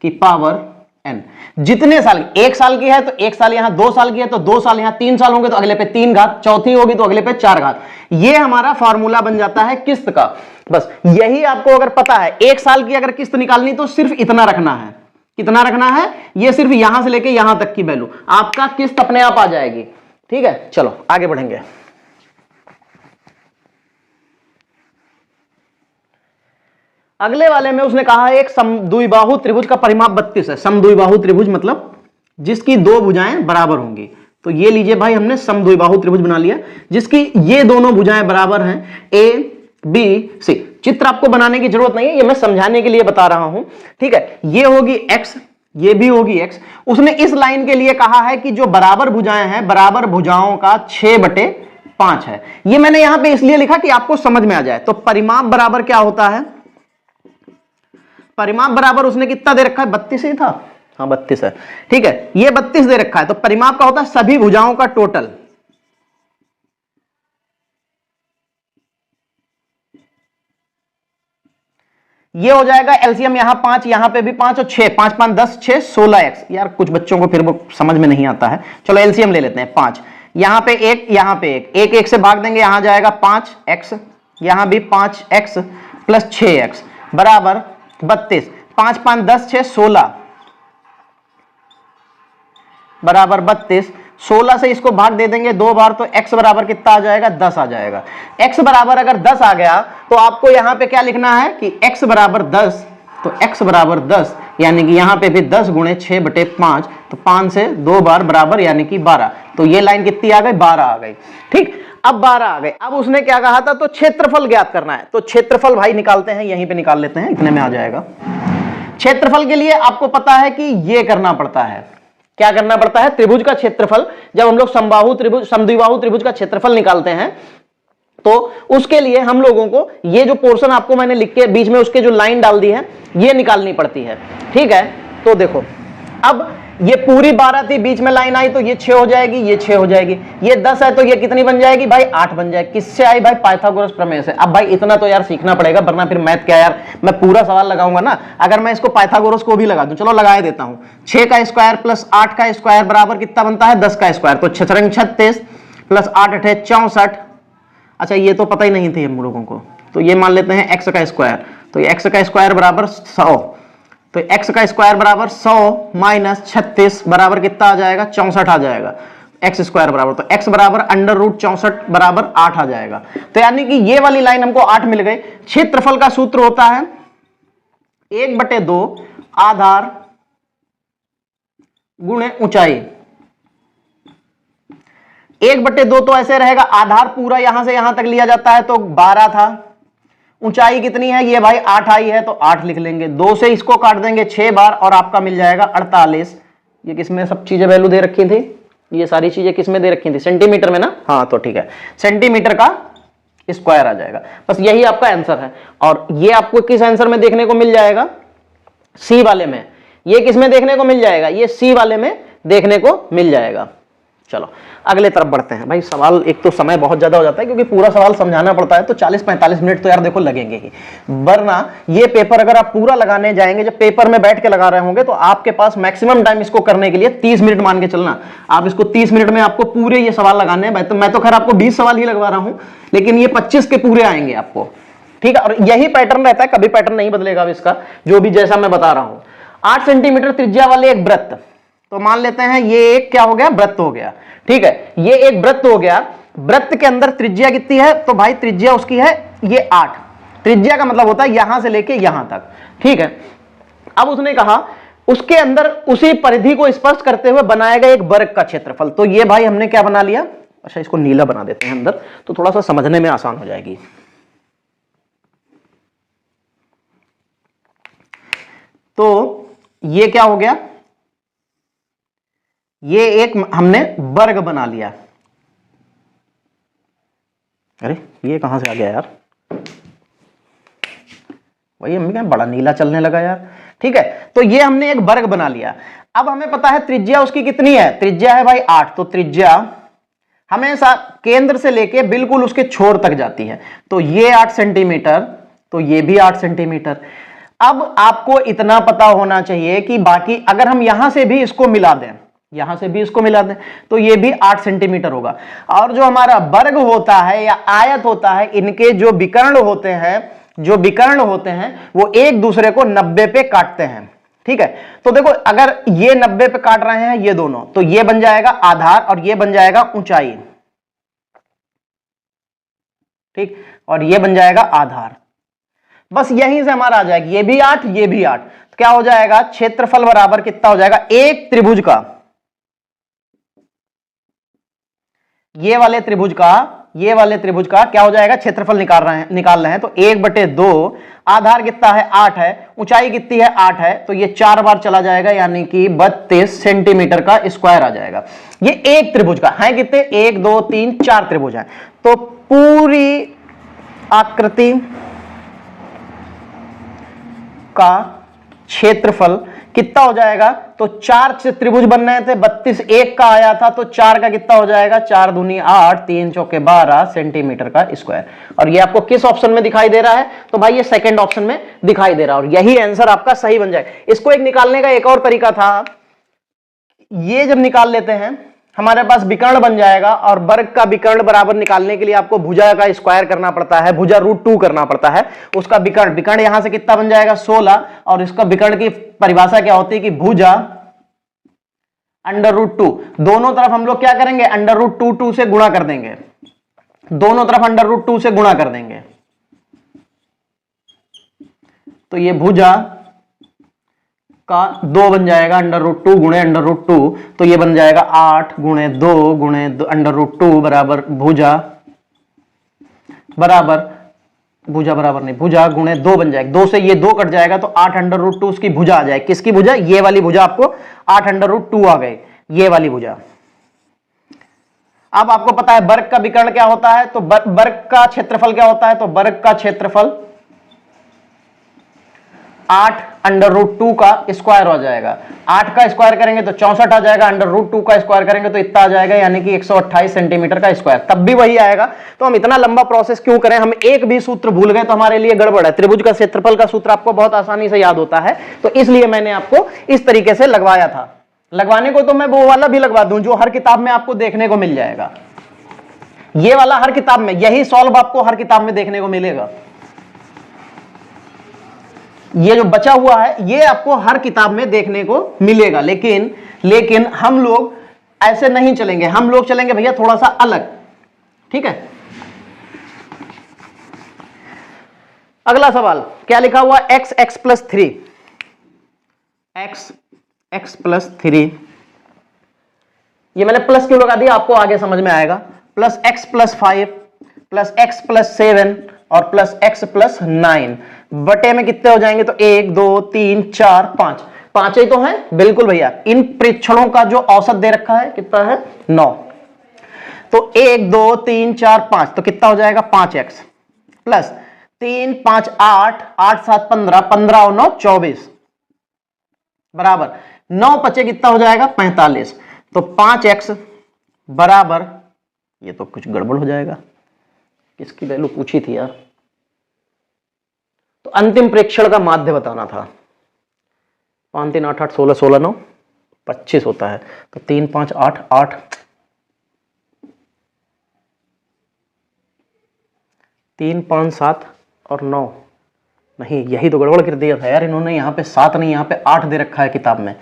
की पावर n। जितने साल, 1 साल की है तो 1 साल यहां, 2 साल की है तो 2 साल यहां, 3 साल होंगे तो अगले पे 3 घात, चौथी होगी तो अगले पे 4 घात। ये हमारा फॉर्मूला बन जाता है किस्त का। बस यही आपको अगर पता है, 1 साल की अगर किस्त निकालनी तो सिर्फ इतना रखना है। कितना रखना है, ये सिर्फ यहां से लेके यहां तक की वैल्यू, आपका किस्त अपने आप आ जाएगी। ठीक है, चलो आगे बढ़ेंगे। अगले वाले में उसने कहा एक समद्विबाहु त्रिभुज का परिमाप 32 है। समद्विबाहु त्रिभुज मतलब जिसकी 2 भुजाएं बराबर होंगी। तो ये लीजिए भाई, हमने समद्विबाहु त्रिभुज बना लिया जिसकी ये दोनों भुजाएं बराबर हैं, A B C। चित्र आपको बनाने की जरूरत नहीं है, ये मैं समझाने के लिए बता रहा हूं। ठीक है, ये होगी x, ये भी होगी x। उसने इस लाइन के लिए कहा है कि जो बराबर भुजाएं हैं, बराबर भुजाओं का 6/5 है। ये मैंने यहां पे इसलिए लिखा कि आपको समझ में आ जाए। तो परिमाप बराबर क्या होता है, परिमाप बराबर उसने कितना दे रखा है, 32 ही था, हाँ 32 है। ठीक है, ये 32 दे रखा है। तो परिमाप का होता है सभी भुजाओं का टोटल। ये हो जाएगा एलसीएम, यहां 5, यहां पे भी 5 और 6, 5 5 10, 6 16x। यार कुछ बच्चों को फिर वो समझ में नहीं आता है, चलो एलसीएम ले लेते हैं। 5 यहां पे 1, यहां पे 1, 1 से भाग देंगे, यहां जाएगा 5x, यहां भी 5x प्लस 6x बराबर 32। 5 5 10 6 16 बराबर 32। 16 से इसको भाग दे देंगे 2 बार तो x बराबर कितना आ जाएगा, 10 आ जाएगा। x बराबर अगर 10 आ गया तो आपको यहां पे क्या लिखना है कि x बराबर 10, तो x बराबर 10 यानी कि यहां पे भी 10 गुणे 6/5, तो 5 से 2 बार बराबर यानी कि 12। तो ये लाइन कितनी आ गई, 12 आ गई। ठीक, अब 12 आ गए। अब उसने क्या कहा था, तो क्षेत्रफल ज्ञात करना है। तो क्षेत्रफल भाई निकालते हैं, यहीं पे निकाल लेते हैं, इतने में आ जाएगा। क्षेत्रफल के लिए आपको पता है कि ये करना पड़ता है, क्या करना पड़ता है, त्रिभुज का क्षेत्रफल। जब हम लोग समबाहु त्रिभुज, समद्विबाहु त्रिभुज का क्षेत्रफल निकालते हैं तो उसके लिए हम लोगों को ये जो पोर्शन आपको मैंने लिख के बीच में उसके जो लाइन डाल दी है ये निकालनी पड़ती है। ठीक है, तो देखो अब ये पूरी 12 थी, बीच में लाइन आई तो ये 6 हो जाएगी, ये 6 हो जाएगी। ये 10 है तो ये कितनी बन जाएगी भाई, 8 बन जाएगी। किससे आई भाई, पाइथागोरस प्रमेय से। अब भाई इतना तो यार सीखना पड़ेगा, वरना फिर मैथ क्या यार, मैं पूरा सवाल लगाऊंगा ना। अगर मैं इसको पाइथागोरस को भी लगा दूं, चलो लगा देता हूं। 6 का स्क्वायर प्लस 8 का स्क्वायर बराबर कितना बनता है, 10 का स्क्वायर। तो 6 36 प्लस 8 8 64। अच्छा ये तो पता ही नहीं थी हम लोगों को, तो ये मान लेते हैं x का स्क्वायर। तो ये x का स्क्वायर बराबर 100, तो x का स्क्वायर बराबर 100 माइनस 36 बराबर कितना आ जाएगा, 64 आ जाएगा। x स्क्वायर बराबर, तो x बराबर √64 बराबर 8 आ जाएगा। तो यानी कि ये वाली लाइन हमको 8 मिल गई। क्षेत्रफल का सूत्र होता है 1/2 आधार गुणे ऊंचाई। 1/2 तो ऐसे रहेगा, आधार पूरा यहां से यहां तक लिया जाता है तो 12 था। ऊंचाई कितनी है, ये भाई 8 आई है तो 8 लिख लेंगे। 2 से इसको काट देंगे 6 बार और आपका मिल जाएगा 48। ये किसमें सब चीजें वैल्यू दे रखी थी, ये सारी चीजें किसमें दे रखी थी, सेंटीमीटर में ना, हाँ तो ठीक है। सेंटीमीटर का स्क्वायर आ जाएगा। बस यही आपका आंसर है। और ये आपको किस आंसर में देखने को मिल जाएगा? सी वाले में। ये किस में देखने को मिल जाएगा? ये सी वाले में देखने को मिल जाएगा। चलो अगले तरफ बढ़ते हैं। भाई सवाल, एक तो समय बहुत ज्यादा हो जाता है क्योंकि पूरा सवाल समझाना पड़ता है, तो 40-45 मिनट तो यार देखो लगेंगे ही, वरना ये पेपर अगर आप पूरा लगाने जाएंगे, जब पेपर में बैठ के लगा रहे होंगे, तो आपके पास मैक्सिमम टाइम इसको करने के लिए 30 मिनट मान के चलना। आप इसको 30 मिनट में आपको पूरे ये सवाल लगाने हैं। मैं तो खैर आपको 20 सवाल ही लगवा रहा हूं, लेकिन ये 25 के पूरे आएंगे आपको, ठीक है। और यही पैटर्न रहता है, कभी पैटर्न नहीं बदलेगा इसका, जो भी जैसा मैं बता रहा हूं। 8 सेंटीमीटर त्रिज्या वाले एक वृत्त, तो मान लेते हैं ये एक क्या हो गया? वृत्त हो गया, ठीक है। ये एक वृत्त हो गया। वृत्त के अंदर त्रिज्या कितनी है? तो भाई त्रिज्या उसकी है ये 8। त्रिज्या का मतलब होता है यहां से लेके यहां तक, ठीक है। अब उसने कहा उसके अंदर उसी परिधि को स्पर्श करते हुए बनाया गया एक वर्ग का क्षेत्रफल। तो ये भाई हमने क्या बना लिया? अच्छा इसको नीला बना देते हैं अंदर, तो थोड़ा सा समझने में आसान हो जाएगी। तो ये क्या हो गया? ये एक हमने वर्ग बना लिया। अरे ये कहां से आ गया यार? वही हम क्या बड़ा नीला चलने लगा यार, ठीक है। तो ये हमने एक वर्ग बना लिया। अब हमें पता है त्रिज्या उसकी कितनी है? त्रिज्या है भाई 8। तो त्रिज्या हमेशा केंद्र से लेके बिल्कुल उसके छोर तक जाती है। तो ये 8 सेंटीमीटर, तो ये भी 8 सेंटीमीटर। अब आपको इतना पता होना चाहिए कि बाकी अगर हम यहां से भी इसको मिला दें, यहां से भी इसको मिला दें, तो ये भी 8 सेंटीमीटर होगा। और जो हमारा वर्ग होता है या आयत होता है, इनके जो विकर्ण होते हैं वो एक दूसरे को 90 पे काटते हैं, ठीक है। तो देखो अगर ये 90 पे काट रहे हैं ये दोनों, तो ये बन जाएगा आधार और ये बन जाएगा ऊंचाई, ठीक, और ये बन जाएगा आधार। बस यहीं से हमारा आ जाएगा ये भी 8 ये भी 8। तो क्या हो जाएगा? क्षेत्रफल बराबर कितना हो जाएगा? एक त्रिभुज का, ये वाले त्रिभुज का क्या हो जाएगा? क्षेत्रफल निकाल रहे हैं। तो 1/2, आधार कितना है? 8 है, ऊंचाई कितनी है? 8 है, तो ये 4 बार चला जाएगा, यानी कि 32 सेंटीमीटर का स्क्वायर आ जाएगा। ये एक त्रिभुज का है कितने? 1 2 3 4 त्रिभुज है। तो पूरी आकृति का क्षेत्रफल कितना हो जाएगा? तो 4 त्रिभुज बन रहे थे, 32 एक का आया था, तो 4 का कितना हो जाएगा? 4 दूनी 8, 3 चौके 12 सेंटीमीटर का स्क्वायर। और ये आपको किस ऑप्शन में दिखाई दे रहा है? तो भाई ये सेकंड ऑप्शन में दिखाई दे रहा है, और यही आंसर आपका सही बन जाएगा। इसको एक निकालने का एक और तरीका था, ये जब निकाल लेते हैं हमारे पास विकर्ण बन जाएगा, और वर्ग का विकर्ण बराबर निकालने के लिए आपको भुजा का स्क्वायर करना पड़ता है, भुजा √2 करना पड़ता है। उसका विकर्ण यहां से कितना बन जाएगा? 16, और इसका विकर्ण की परिभाषा क्या होती है कि भुजा √2। दोनों तरफ हम लोग क्या करेंगे? √2 से गुणा कर देंगे, दोनों तरफ √2 से गुणा कर देंगे। तो ये भुजा का 2 बन जाएगा √2 गुणे √2, तो ये बन जाएगा 8 गुणे 2 गुणे √2 बराबर भुजा बराबर नहीं, भुजा गुणे 2 बन जाएगा। 2 से ये 2 कट जाएगा, तो 8 √2 उसकी भुजा आ जाएगी। किसकी भुजा? ये वाली भुजा आपको 8 √2 आ गए, ये वाली भुजा। अब आपको पता है वर्ग का विकर्ण क्या होता है, तो वर्ग का क्षेत्रफल क्या होता है? तो वर्ग का क्षेत्रफल 8 √2 का स्क्वायर हो जाएगा। 8 का स्क्वायर करेंगे तो 64 आ जाएगा, √2 का स्क्वायर करेंगे तो इतना आ जाएगा, यानी कि 128 सेंटीमीटर का स्क्वायर, तब भी वही आएगा। तो हम इतना लंबा प्रोसेस क्यों करें? हम एक भी सूत्र भूल गए तो हमारे लिए गड़बड़ है। त्रिभुज का क्षेत्रफल का सूत्र आपको बहुत आसानी से याद होता है, तो इसलिए मैंने आपको इस तरीके से लगवाया था। लगवाने को तो मैं वो वाला भी लगवा दूं जो हर किताब में आपको देखने को मिल जाएगा, ये वाला हर किताब में, यही सॉल्व आपको हर किताब में देखने को मिलेगा। ये जो बचा हुआ है ये आपको हर किताब में देखने को मिलेगा, लेकिन हम लोग ऐसे नहीं चलेंगे, हम लोग चलेंगे भैया थोड़ा सा अलग, ठीक है। अगला सवाल क्या लिखा हुआ? x + 3, x + 3, ये मैंने प्लस क्यों लगा दिया आपको आगे समझ में आएगा। +x + 5 +x + 7 और +x + 9 बटे में कितने हो जाएंगे? तो 1 2 3 4 5, 5 ही तो है, बिल्कुल भैया। इन प्रेक्षणों का जो औसत दे रखा है कितना है? 9। तो 1 2 3 4 5, तो कितना हो जाएगा 5x प्लस 3 5 8, 8 7 15, 15 और 9 24 बराबर 9 पचे कितना हो जाएगा 45। तो 5x बराबर, ये तो कुछ गड़बड़ हो जाएगा, किसकी वैल्यू पूछी थी यार, तो अंतिम प्रेक्षण का माध्य बताना था। 5 3 8 8 16 16 9 25 होता है, तो 3 5 8 8 3 5 7 और 9, नहीं यही तो गड़बड़ कर दिया था यार इन्होंने, यहाँ पे 7 नहीं यहाँ पे 8 दे रखा है किताब में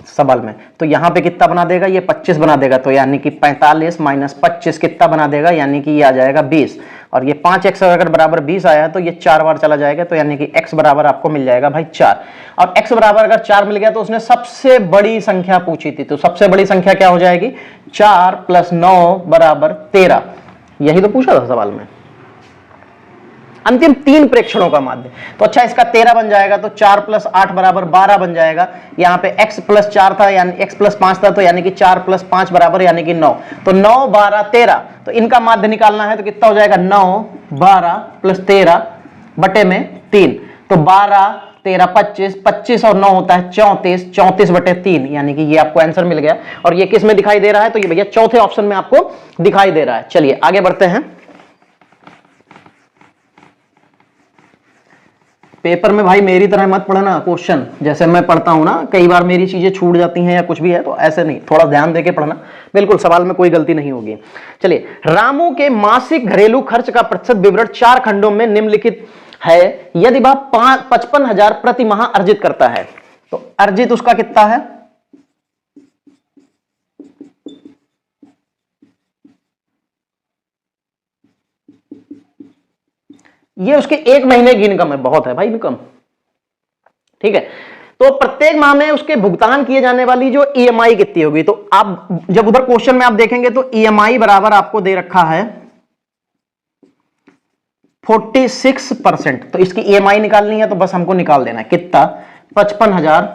सवाल में, तो यहाँ पे कितना बना देगा ये 25 बना देगा, तो यानी कि 45 माइनस 25 कितना बना देगा, यानी कि ये आ जाएगा 20, और ये 5x अगर बराबर 20 आया तो ये 4 बार चला जाएगा, तो यानी कि x बराबर आपको मिल जाएगा भाई 4, और x बराबर अगर 4 मिल गया तो उसने सबसे बड़ी संख्या पूछी थी, तो सबसे बड़ी संख्या क्या हो जाएगी 4 + 9 बराबर 13, यही तो पूछा था सवाल में, अंतिम 3 प्रेक्षणों का माध्य। तो अच्छा इसका 13 बन जाएगा, तो 4 + 8 बराबर 12 बन जाएगा, यहाँ पे x + 4 था यानी x + 5 था, तो यानी कि 4 + 5 बराबर यानी कि 9, तो 9 12 13, तो इनका माध्य निकालना है तो कितना हो जाएगा 9 12 + 13 बटे में 3, तो 12 13 25, 25 और 9 होता है 34, 34 बटे 3, यानी कि ये आपको आंसर मिल गया, और ये किस में दिखाई दे रहा है, तो ये भैया चौथे ऑप्शन में आपको दिखाई दे रहा है। चलिए आगे बढ़ते हैं। पेपर में भाई मेरी तरह मत पढ़ना क्वेश्चन, जैसे मैं पढ़ता हूं ना, कई बार मेरी चीजें छूट जाती हैं या कुछ भी है, तो ऐसे नहीं, थोड़ा ध्यान देके पढ़ना, बिल्कुल सवाल में कोई गलती नहीं होगी। चलिए, रामू के मासिक घरेलू खर्च का प्रतिशत विवरण 4 खंडों में निम्नलिखित है, यदि वह 55,000 प्रति माह अर्जित करता है, तो अर्जित उसका कितना है, ये उसके 1 महीने की इनकम है, बहुत है भाई इनकम, ठीक है। तो प्रत्येक माह में उसके भुगतान किए जाने वाली जो ईएमआई कितनी होगी, तो आप जब उधर क्वेश्चन में आप देखेंगे तो ईएमआई बराबर आपको दे रखा है 46%, तो इसकी ईएमआई निकालनी है तो बस हमको निकाल देना है कितना 55,000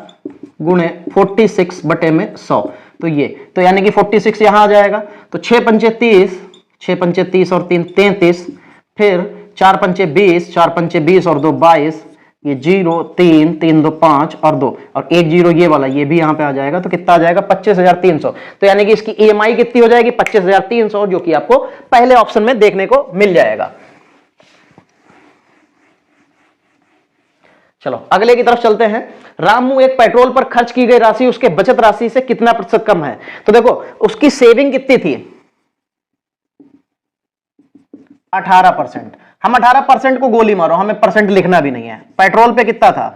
गुणे 46 बटे में 100, तो ये तो यानी कि 46 यहां आ जाएगा, तो 6 पंचे 30, 6 पंचे 30 और 3 33, फिर 4 पंचे 20, 4 पंचे 20 और 2 22, ये 0 3 3 2 5 और 2 और 1 0 ये वाला ये भी यहां पे आ जाएगा, तो कितना आ जाएगा 25,300, तो यानी कि इसकी ईएमआई कितनी हो जाएगी 25,300, जो कि आपको पहले ऑप्शन में देखने को मिल जाएगा। चलो अगले की तरफ चलते हैं। रामू एक पेट्रोल पर खर्च की गई राशि उसके बचत राशि से कितना प्रतिशत कम है, तो देखो उसकी सेविंग कितनी थी 18%, हम 18% को गोली मारो, हमें परसेंट लिखना भी नहीं है, पेट्रोल पे कितना था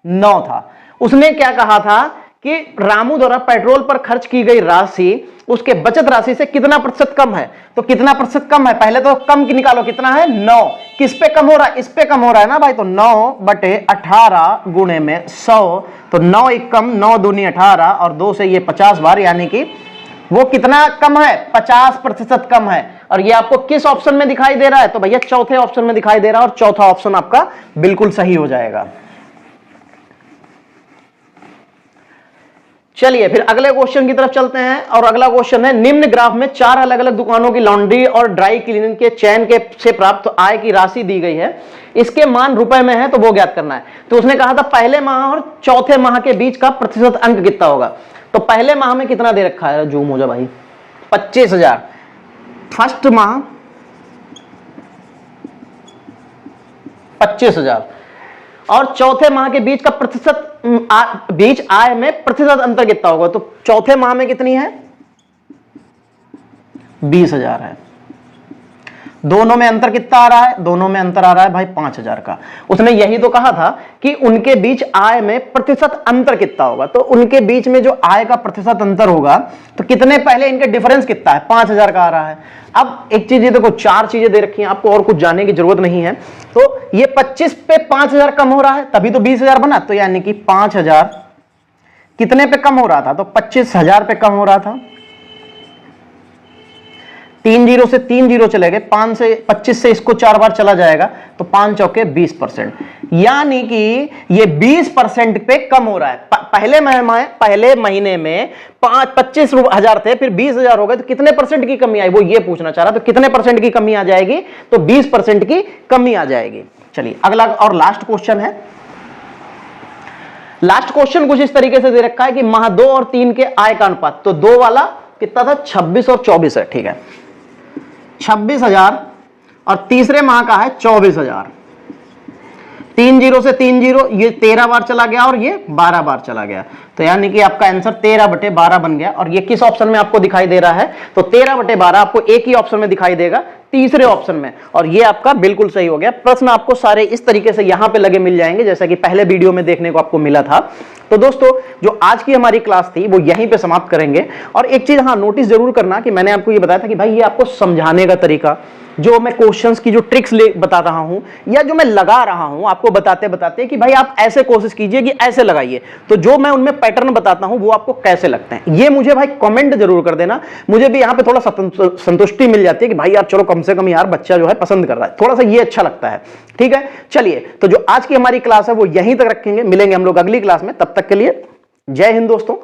9 था, उसने क्या कहा था कि रामू द्वारा पेट्रोल पर खर्च की गई राशि उसके बचत राशि से कितना प्रतिशत कम है, तो कितना प्रतिशत कम है, पहले तो कम की निकालो, कितना है 9, किस पे कम हो रहा है, इस पे कम हो रहा है ना भाई, तो 9 बटे 18 गुणे में 100, तो 9 एक कम 9 दूनी 18 और 2 से ये 50 बार, यानी कि वो कितना कम है 50% कम है, और ये आपको किस ऑप्शन में दिखाई दे रहा है, तो भैया चौथे ऑप्शन में दिखाई दे रहा है, और चौथा ऑप्शन आपका बिल्कुल सही हो जाएगा। चलिए फिर अगले क्वेश्चन की तरफ चलते हैं, और अगला क्वेश्चन है निम्न ग्राफ में 4 अलग अलग दुकानों की लॉन्ड्री और ड्राई क्लीनिंग के चैन के से प्राप्त आय की राशि दी गई है, इसके मान रुपए में है, तो वो ज्ञात करना है। तो उसने कहा था पहले माह और चौथे माह के बीच का प्रतिशत अंक कितना होगा, तो पहले माह में कितना दे रखा है, जूम हो जा भाई 25,000, फर्स्ट माह 25,000, और चौथे माह के बीच का प्रतिशत बीच आय में प्रतिशत अंतर कितना होगा, तो चौथे माह में कितनी है 20,000 है, दोनों में अंतर कितना आ रहा है, दोनों में अंतर आ रहा है भाई 5,000 का। उसने यही तो कहा था कि उनके बीच आय में प्रतिशत अंतर कितना होगा, तो उनके बीच में जो आय का प्रतिशत अंतर होगा तो कितने पहले इनके डिफरेंस कितना है 5,000 का आ रहा है। अब एक चीज ये देखो 4 चीजें दे रखी हैं आपको, और कुछ जानने की जरूरत नहीं है, तो ये 25 पे 5,000 कम हो रहा है तभी तो 20,000 बना, तो यानी कि 5,000 कितने पे कम हो रहा था, तो 25,000 पे कम हो रहा था, 3 जीरो से 3 जीरो चले गए, 5 से 25 से इसको 4 बार चला जाएगा तो 5 चौके 20%, यानी कि ये 20% पे कम हो रहा है। पहले महीने में 25,000 थे, फिर 20,000 हो गए, तो कितने परसेंट की कमी आई वो ये पूछना चाह रहा। तो कितने परसेंट की कमी आ जाएगी? तो 20% की कमी आ जाएगी। चलिए अगला और लास्ट क्वेश्चन है। लास्ट क्वेश्चन कुछ इस तरीके से दे रखा है कि माह 2 और 3 के आय का अनुपात, तो 2 वाला कितना था? 26 और 24 है, ठीक है, 26,000 और तीसरे माह का है 24,000। 3 जीरो से 3 जीरो, ये 13 बार चला गया और ये 12 बार चला गया, तो यानी कि आपका आंसर 13/12 बन गया। और ये किस ऑप्शन में आपको दिखाई दे रहा है? तो 13/12 आपको एक ही ऑप्शन में दिखाई देगा, तीसरे ऑप्शन में, और ये आपका बिल्कुल सही हो गया। प्रश्न आपको सारे इस तरीके से यहां पे लगे मिल जाएंगे जैसा कि पहले वीडियो में देखने को आपको मिला था। तो दोस्तों जो आज की हमारी क्लास थी वो यहीं पे समाप्त करेंगे। और एक चीज हाँ नोटिस जरूर करना कि मैंने आपको ये बताया था कि भाई ये आपको समझाने का तरीका, जो मैं क्वेश्चंस की जो ट्रिक्स बता रहा हूं या जो मैं लगा रहा हूं आपको बताते बताते कि भाई आप ऐसे कोशिश कीजिए कि ऐसे लगाइए, तो जो मैं उनमें पैटर्न बताता हूं वो आपको कैसे लगते हैं ये मुझे भाई कमेंट जरूर कर देना। मुझे भी यहां पे थोड़ा संतुष्टि मिल जाती है कि भाई यार चलो कम से कम यार बच्चा जो है पसंद कर रहा है, थोड़ा सा ये अच्छा लगता है। ठीक है, चलिए तो जो आज की हमारी क्लास है वो यहीं तक रखेंगे, मिलेंगे हम लोग अगली क्लास में, तब तक के लिए जय हिंद दोस्तों।